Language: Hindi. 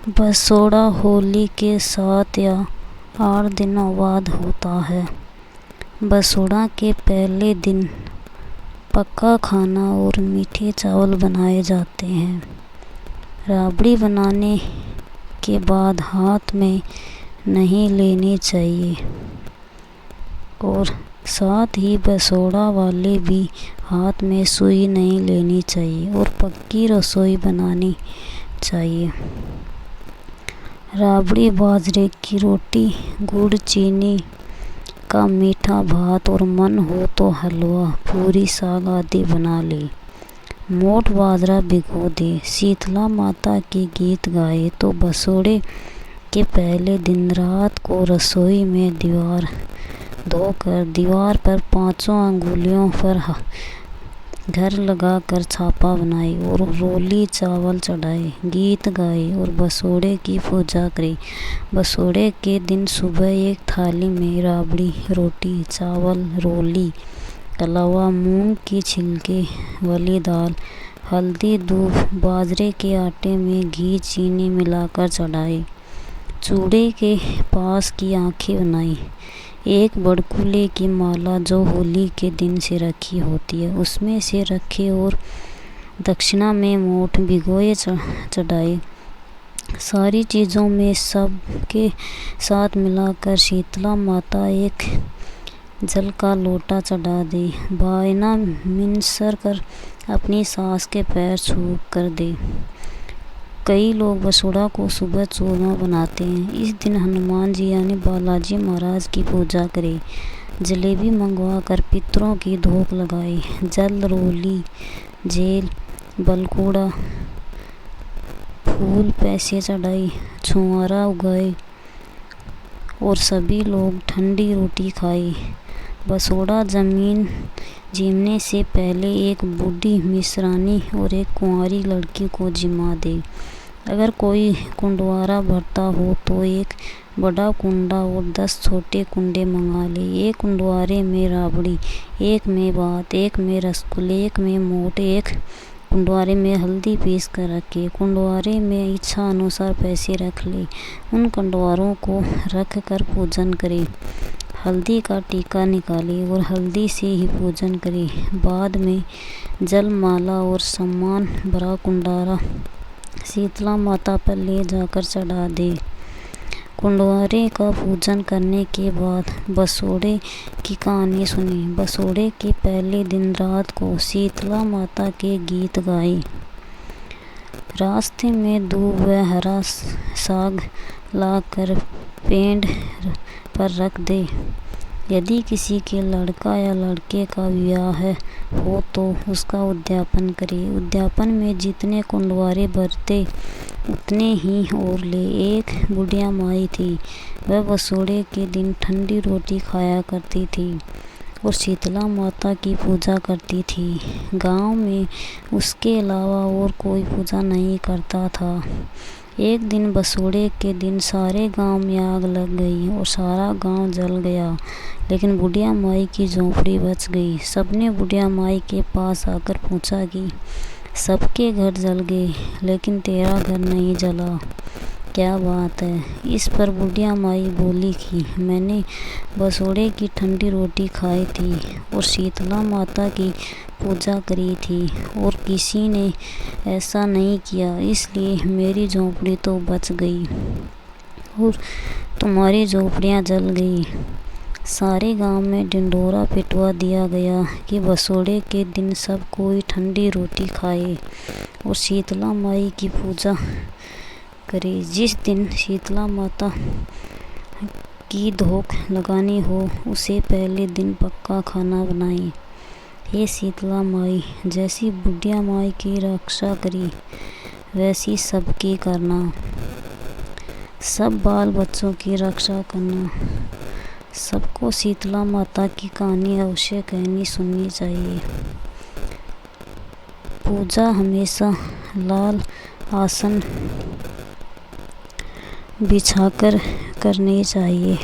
बसोड़ा होली के 7 या 8 दिनों बाद होता है। बसोड़ा के पहले दिन पक्का खाना और मीठे चावल बनाए जाते हैं। राबड़ी बनाने के बाद हाथ में नहीं लेनी चाहिए और साथ ही बसोड़ा वाले भी हाथ में सुई नहीं लेनी चाहिए और पक्की रसोई बनानी चाहिए। राबड़ी बाजरे की रोटी, गुड़, चीनी का मीठा भात और मन हो तो हलवा, पूरी, साग आदि बना ले। मोट बाजरा भिगो दे। शीतला माता के गीत गाए तो बसोड़े के पहले दिन रात को रसोई में दीवार धोकर दीवार पर 5 अंगुलियों पर घर लगाकर छापा बनाए और रोली चावल चढ़ाए, गीत गाए और बसोड़े की पूजा करे। बसोड़े के दिन सुबह एक थाली में राबड़ी, रोटी, चावल, रोली, कलावा, मूंग की छिलके वाली दाल, हल्दी, दूध, बाजरे के आटे में घी, चीनी मिलाकर चढ़ाए। चूड़े के पास की आंखें बनाई। एक बड़कुले की माला जो होली के दिन से रखी होती है उसमें से रखे और दक्षिणा में मोठ भिगोए चढ़ाए। सारी चीज़ों में सब के साथ मिलाकर शीतला माता एक जल का लोटा चढ़ा दे। बायना मिनसर कर अपनी सास के पैर छू कर दे। कई लोग बसोड़ा को सुबह चूरमा बनाते हैं। इस दिन हनुमान जी यानी बालाजी महाराज की पूजा करें। जलेबी मंगवा कर पितरों की धोख लगाए। जल, रोली, जेल, बलकूड़ा, फूल, पैसे चढ़ाई, छुआरा उगाए और सभी लोग ठंडी रोटी खाए। बसोड़ा जमीन जीमने से पहले एक बूढ़ी मिश्रानी और एक कुंवारी लड़की को जिमा दे। अगर कोई कुंडवारा भरता हो तो एक बड़ा कुंडा और 10 छोटे कुंडे मंगा ले। एक कुंडवारे में राबड़ी, एक में भात, एक में रसगुल्ले, एक में मोट, एक कुंडवारे में हल्दी पीस कर रखे। कुंडवारे में इच्छा अनुसार पैसे रख ले। उन कुंडवारों को रख कर पूजन करे। हल्दी का टीका निकाले और हल्दी से ही पूजन करे। बाद में जल, माला और सम्मान भरा कुंडारा शीतला माता पर ले जाकर चढ़ा दे। कुंडवारे का पूजन करने के बाद बसोड़े की कहानी सुनी। बसोड़े के पहले दिन रात को शीतला माता के गीत गाए। रास्ते में दूब व हरा साग लाकर पेड़ पर रख दे। यदि किसी के लड़का या लड़के का विवाह हो तो उसका उद्यापन करे। उद्यापन में जितने कुंडवारे भरते उतने ही और ले। एक बुढ़िया माई थी। वह बसोड़े के दिन ठंडी रोटी खाया करती थी और शीतला माता की पूजा करती थी। गांव में उसके अलावा और कोई पूजा नहीं करता था। एक दिन बसोड़े के दिन सारे गांव में आग लग गई और सारा गांव जल गया, लेकिन बुढ़िया माई की झोंपड़ी बच गई। सबने बुढ़िया माई के पास आकर पूछा कि सबके घर जल गए लेकिन तेरा घर नहीं जला, क्या बात है? इस पर बुढ़िया माई बोली कि मैंने बसोड़े की ठंडी रोटी खाई थी और शीतला माता की पूजा करी थी और किसी ने ऐसा नहीं किया, इसलिए मेरी झोंपड़ी तो बच गई और तुम्हारी झोंपड़ियाँ जल गई। सारे गांव में ढिंढोरा पिटवा दिया गया कि बसोड़े के दिन सब कोई ठंडी रोटी खाए और शीतला माई की पूजा करे। जिस दिन शीतला माता की धोख लगानी हो उसे पहले दिन पक्का खाना बनाई। हे शीतला माई, जैसी बुढ़िया माई की रक्षा करी वैसी सबकी करना। सब बाल बच्चों की रक्षा करना। सबको शीतला माता की कहानी अवश्य कहनी सुननी चाहिए। पूजा हमेशा लाल आसन बिछाकर करनी चाहिए।